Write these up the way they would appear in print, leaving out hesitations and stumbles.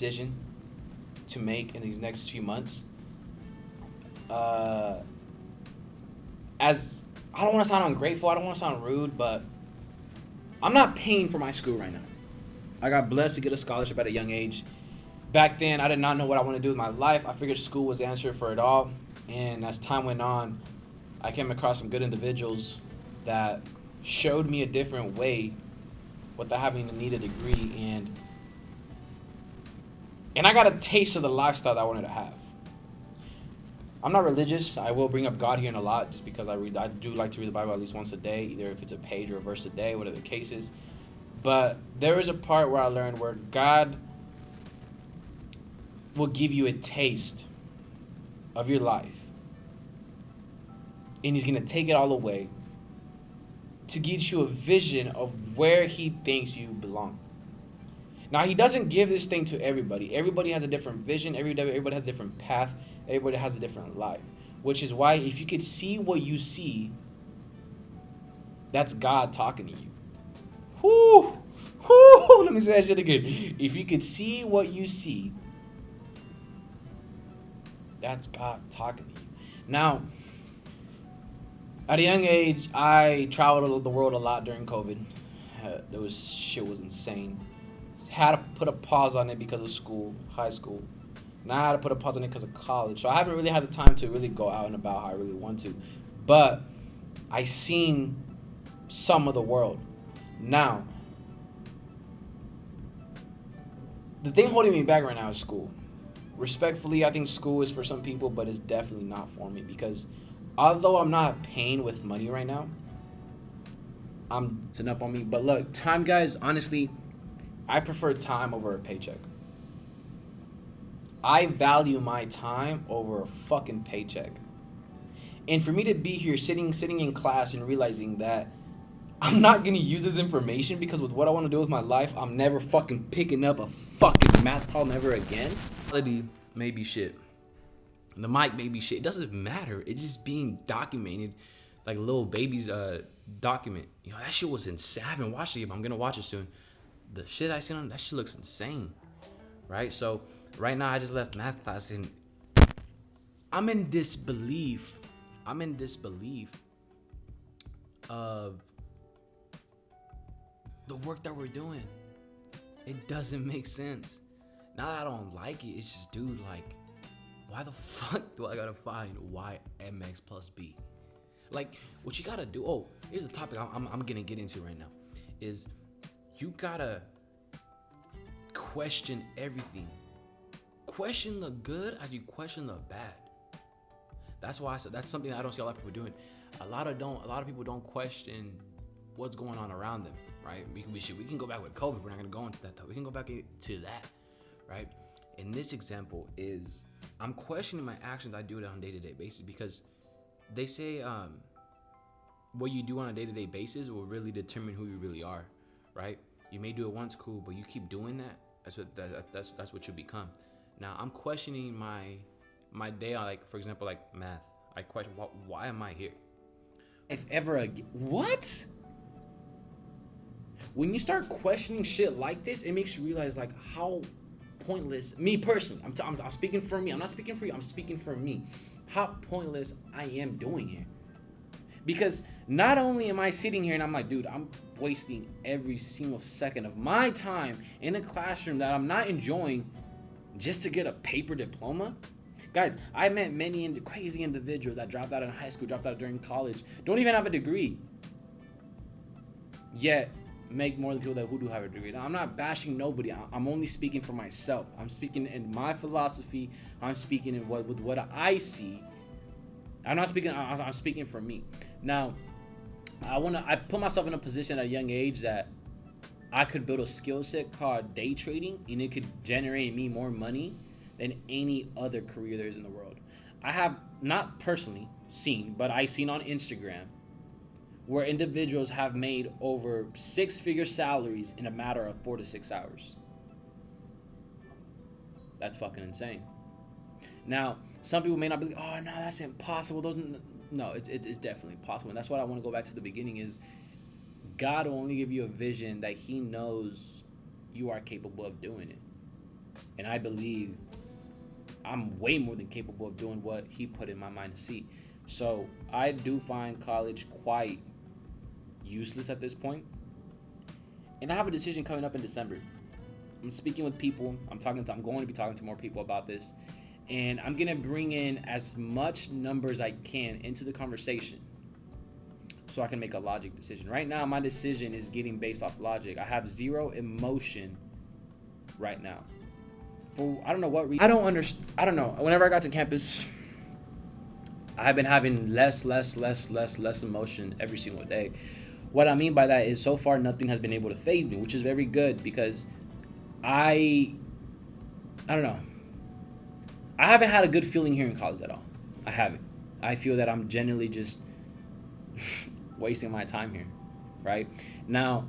decision to make in these next few months. As I don't want to sound ungrateful, I don't want to sound rude, but I'm not paying for my school right now. I got blessed to get a scholarship at a young age. Back then, I did not know what I wanted to do with my life. I figured school was the answer for it all. And as time went on, I came across some good individuals that showed me a different way without having to need a degree. And I got a taste of the lifestyle that I wanted to have. I'm not religious. I will bring up God here in a lot just because I do like to read the Bible at least once a day, either if it's a page or a verse a day, whatever the case is. But there is a part where I learned where God will give you a taste of your life. And he's going to take it all away to get you a vision of where he thinks you belong. Now, he doesn't give this thing to everybody. Everybody has a different vision. Everybody has a different path. Everybody has a different life. Which is why if you could see what you see, that's God talking to you. Whoo! Whoo! Let me say that shit again. If you could see what you see, that's God talking to you. Now, at a young age, I traveled the world a lot during COVID. Shit was insane. Had to put a pause on it because of school, high school. Now I had to put a pause on it because of college. So I haven't really had the time to really go out and about how I really want to. But I seen some of the world. Now, the thing holding me back right now is school. Respectfully, I think school is for some people, but it's definitely not for me because although I'm not paying with money right now, it's up on me. But look, time, guys, honestly, I prefer time over a paycheck. I value my time over a fucking paycheck. And for me to be here sitting in class and realizing that I'm not going to use this information because with what I want to do with my life, I'm never fucking picking up a fucking math problem ever again. Quality may be shit. The mic may be shit. It doesn't matter. It's just being documented like Lil Baby's document. You know, that shit was insane. I haven't watched it, but I'm going to watch it soon. The shit I seen on that shit looks insane. Right? So right now I just left math class and I'm in disbelief. Of the work that we're doing. It doesn't make sense. Not that I don't like it, it's just, dude, like, why the fuck do I gotta find y mx plus b? Like, what you gotta do, here's the topic I'm gonna get into right now, is you gotta question everything. Question the good as you question the bad. That's why I said that's something I don't see a lot of people doing. A lot of people don't question what's going on around them, right? We can go back with COVID. We're not gonna go into that though. We can go back to that, right? In this example is I'm questioning my actions. I do it on a day-to-day basis because they say what you do on a day-to-day basis will really determine who you really are, right? You may do it once, cool, but you keep doing that. That's what you become. Now I'm questioning my day on, like, for example, like math. I question why am I here? If ever again, what? When you start questioning shit like this, it makes you realize like how pointless. Me personally, I'm speaking for me. I'm not speaking for you. I'm speaking for me. How pointless I am doing here. Because not only am I sitting here and I'm like, dude, I'm wasting every single second of my time in a classroom that I'm not enjoying just to get a paper diploma. Guys, I met many crazy individuals that dropped out in high school, dropped out during college, don't even have a degree, yet make more than people who do have a degree. Now, I'm not bashing nobody. I'm only speaking for myself. I'm speaking in my philosophy. I'm speaking in what I see. I'm speaking for me. Now, I put myself in a position at a young age that I could build a skill set called day trading, and it could generate me more money than any other career there is in the world. I have not personally seen, but I seen on Instagram where individuals have made over 6-figure salaries in a matter of 4 to 6 hours. That's fucking insane. Now, some people may not believe, oh no, that's impossible. No, it's definitely possible. And that's what I want to go back to the beginning is God will only give you a vision that he knows you are capable of doing it. And I believe I'm way more than capable of doing what he put in my mind to see. So I do find college quite useless at this point. And I have a decision coming up in December. I'm speaking with people. I'm going to be talking to more people about this. And I'm going to bring in as much numbers I can into the conversation so I can make a logic decision. Right now, my decision is getting based off logic. I have zero emotion right now. For I don't know what reason. I don't know. Whenever I got to campus, I've been having less emotion every single day. What I mean by that is so far nothing has been able to faze me, which is very good because I don't know. I haven't had a good feeling here in college at all. I haven't. I feel that I'm genuinely just wasting my time here, right? Now,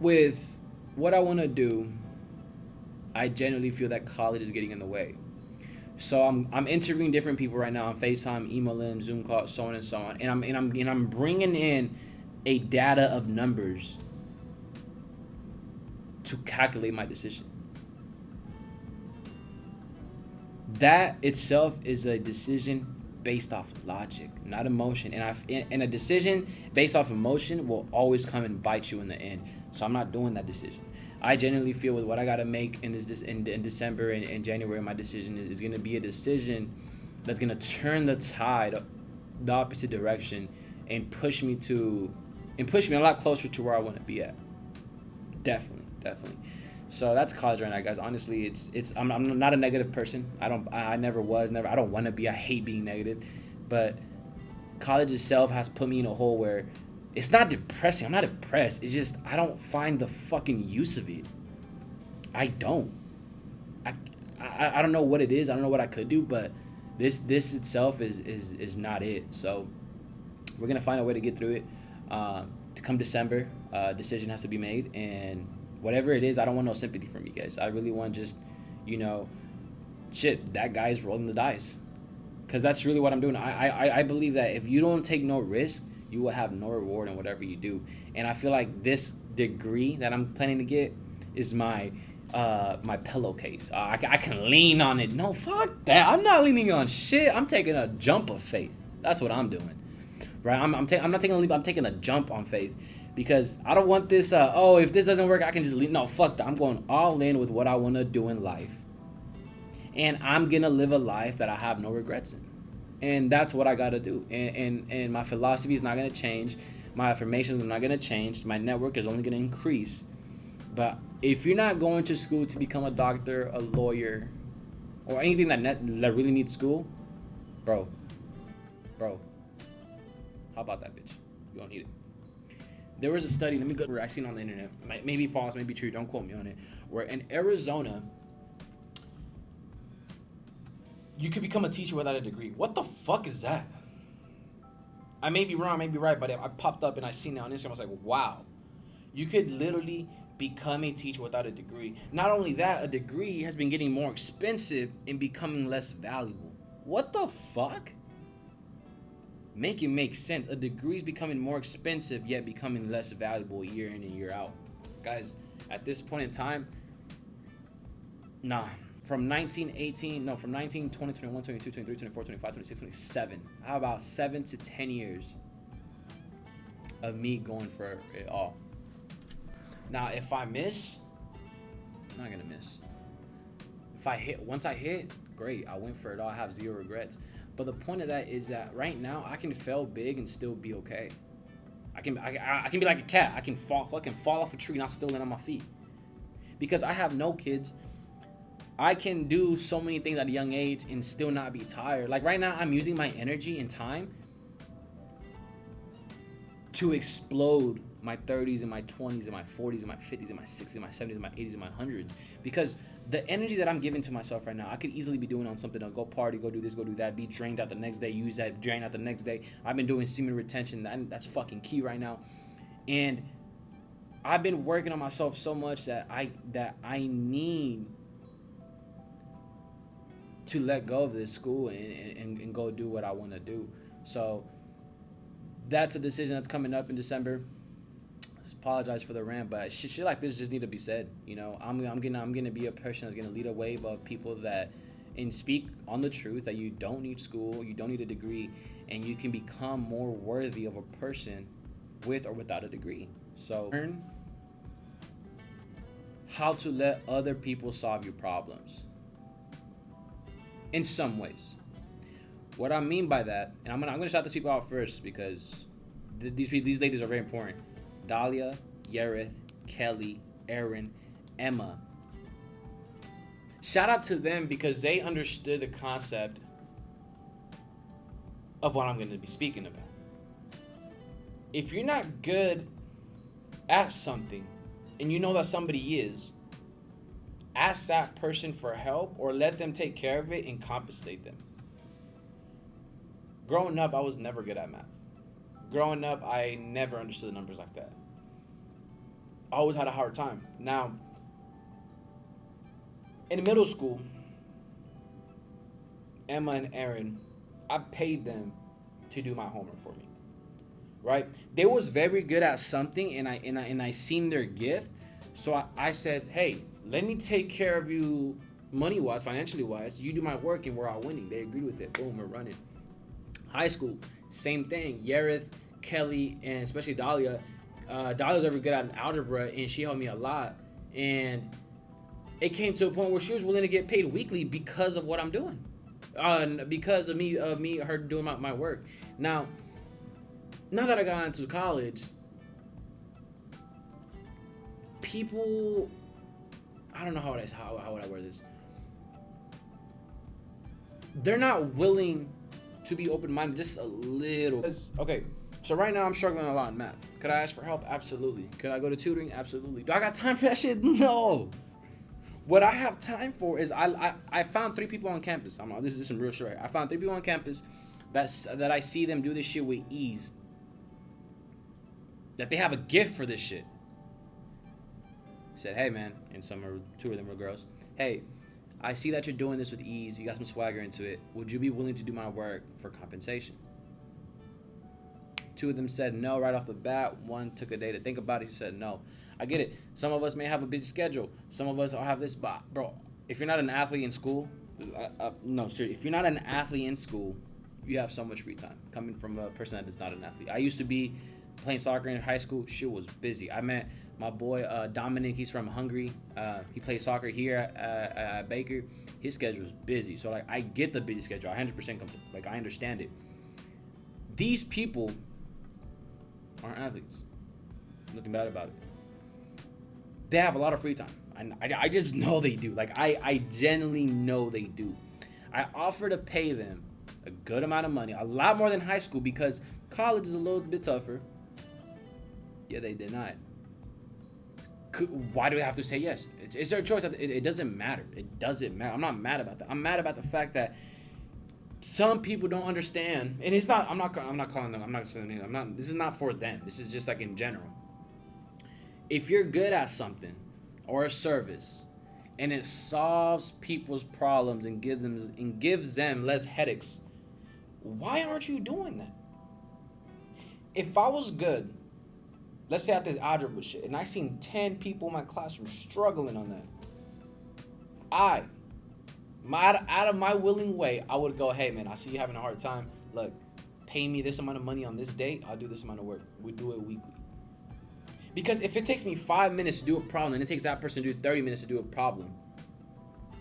with what I want to do, I genuinely feel that college is getting in the way. So I'm interviewing different people right now on FaceTime, emailing, Zoom call, so on and so on, and I'm bringing in a data of numbers to calculate my decision. That itself is a decision based off logic, not emotion. And a decision based off emotion will always come and bite you in the end. So I'm not doing that decision. I genuinely feel with what I gotta make in December and January, my decision is gonna be a decision that's gonna turn the tide the opposite direction and push me a lot closer to where I want to be at. Definitely. So that's college right now, guys. Honestly, I'm not a negative person. I never was, I don't want to be. I hate being negative, but college itself has put me in a hole where it's not depressing. I'm not depressed. It's just I don't find the fucking use of it. I don't. I don't know what it is. I don't know what I could do, but this itself is not it. So we're gonna find a way to get through it. To come December, decision has to be made, and whatever it is, I don't want no sympathy from you guys. I really want just, that guy's rolling the dice, because that's really what I'm doing. I believe that if you don't take no risk, you will have no reward in whatever you do. And I feel like this degree that I'm planning to get is my pillowcase. I can lean on it. No, fuck that. I'm not leaning on shit. I'm taking a jump of faith. That's what I'm doing. Right? I'm not taking a leap. I'm taking a jump on faith, because I don't want this. If this doesn't work, I can just leave. No, fuck that. I'm going all in with what I want to do in life, and I'm gonna live a life that I have no regrets in. And that's what I gotta do. And my philosophy is not gonna change. My affirmations are not gonna change. My network is only gonna increase. But if you're not going to school to become a doctor, a lawyer, or anything that really needs school, bro, how about that, bitch? You don't need it. There was a study, let me go where I seen on the internet, maybe false, maybe true, don't quote me on it, where in Arizona, you could become a teacher without a degree. What the fuck is that? I may be wrong, I may be right, but I popped up and I seen it on Instagram. I was like, wow. You could literally become a teacher without a degree. Not only that, a degree has been getting more expensive and becoming less valuable. What the fuck? Make it make sense. A degree is becoming more expensive, yet becoming less valuable year in and year out. Guys, at this point in time, from 19, 20, 21, 22, 23, 24, 25, 26, 27. How about 7 to 10 years of me going for it all? Now, if I miss, I'm not gonna miss. Once I hit, great. I went for it all. I have zero regrets. But the point of that is that right now I can fail big and still be okay. I can be like a cat. I can fall off a tree and I'll still land on my feet. Because I have no kids. I can do so many things at a young age and still not be tired. Like right now, I'm using my energy and time to explode my 30s and my 20s and my 40s and my 50s and my 60s and my 70s and my 80s and my 100s. Because the energy that I'm giving to myself right now, I could easily be doing on something else. Go party, go do this, go do that, be drained out the next day, use that, drain out the next day. I've been doing semen retention. That's fucking key right now. And I've been working on myself so much that I need to let go of this school and go do what I want to do. So that's a decision that's coming up in December. apologize for the rant, but shit like this just need to be said. You know, I'm gonna be a person that's gonna lead a wave of people that and speak on the truth that you don't need school, you don't need a degree, and you can become more worthy of a person with or without a degree. So learn how to let other people solve your problems in some ways. What I mean by that, and I'm gonna shout these people out first because these ladies are very important. Dahlia, Yerith, Kelly, Erin, Emma. Shout out to them because they understood the concept of what I'm going to be speaking about. If you're not good at something and you know that somebody is, ask that person for help or let them take care of it and compensate them. Growing up, I was never good at math. Growing up, I never understood the numbers like that. I always had a hard time. Now, in middle school, Emma and Erin, I paid them to do my homework for me. Right? They was very good at something, and I seen their gift. So I said, hey, let me take care of you money-wise, financially-wise. You do my work, and we're all winning. They agreed with it. Boom, we're running. High school, same thing. Yerith, Kelly, and especially Dahlia. Dahlia's very good at algebra, and she helped me a lot. And it came to a point where she was willing to get paid weekly because of what I'm doing, because of her doing my work. Now that I got into college, people, I don't know how would I word this. They're not willing to be open-minded just a little. Okay, so right now I'm struggling a lot in math. Could I ask for help? Absolutely. Could I go to tutoring? Absolutely. Do I got time for that shit? No. What I have time for is I found 3 people on campus. This is some real shit. I found 3 people on campus that I see them do this shit with ease. That they have a gift for this shit. Said, hey man, and 2 of them were girls. Hey, I see that you're doing this with ease. You got some swagger into it. Would you be willing to do my work for compensation? 2 of them said no right off the bat. 1 took a day to think about it. She said no. I get it. Some of us may have a busy schedule. Some of us have this, but bro, if you're not an athlete in school, no, seriously, if you're not an athlete in school, you have so much free time. Coming from a person that is not an athlete. I used to be playing soccer in high school. Shit was busy. I met my boy Dominic. He's from Hungary. He plays soccer here at Baker. His schedule is busy. So like, I get the busy schedule. 100% like, I understand it. These people aren't athletes. Nothing bad about it. They have a lot of free time. I just know they do. Like, I genuinely know they do. I offer to pay them a good amount of money, a lot more than high school, because college is a little bit tougher. Yeah, they denied. Why do we have to say yes? It's their choice. It doesn't matter. It doesn't matter. I'm not mad about that. I'm mad about the fact that some people don't understand, and it's not. I'm not calling them. I'm not saying anything. This is not for them. This is just like in general. If you're good at something or a service, and it solves people's problems and gives them less headaches, why aren't you doing that? If I was good, let's say at this algebra shit, and I seen 10 people in my classroom struggling on that, out of my willing way, I would go, hey man, I see you having a hard time. Look, pay me this amount of money on this date, I'll do this amount of work. We do it weekly. Because if it takes me 5 minutes to do a problem and it takes that person to do 30 minutes to do a problem,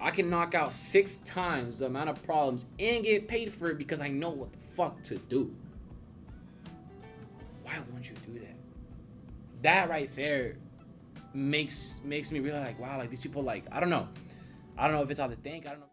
I can knock out 6 times the amount of problems and get paid for it because I know what the fuck to do. Why won't you do that? That right there makes me realize, like, wow, like these people, like, I don't know if it's how they think. I don't know.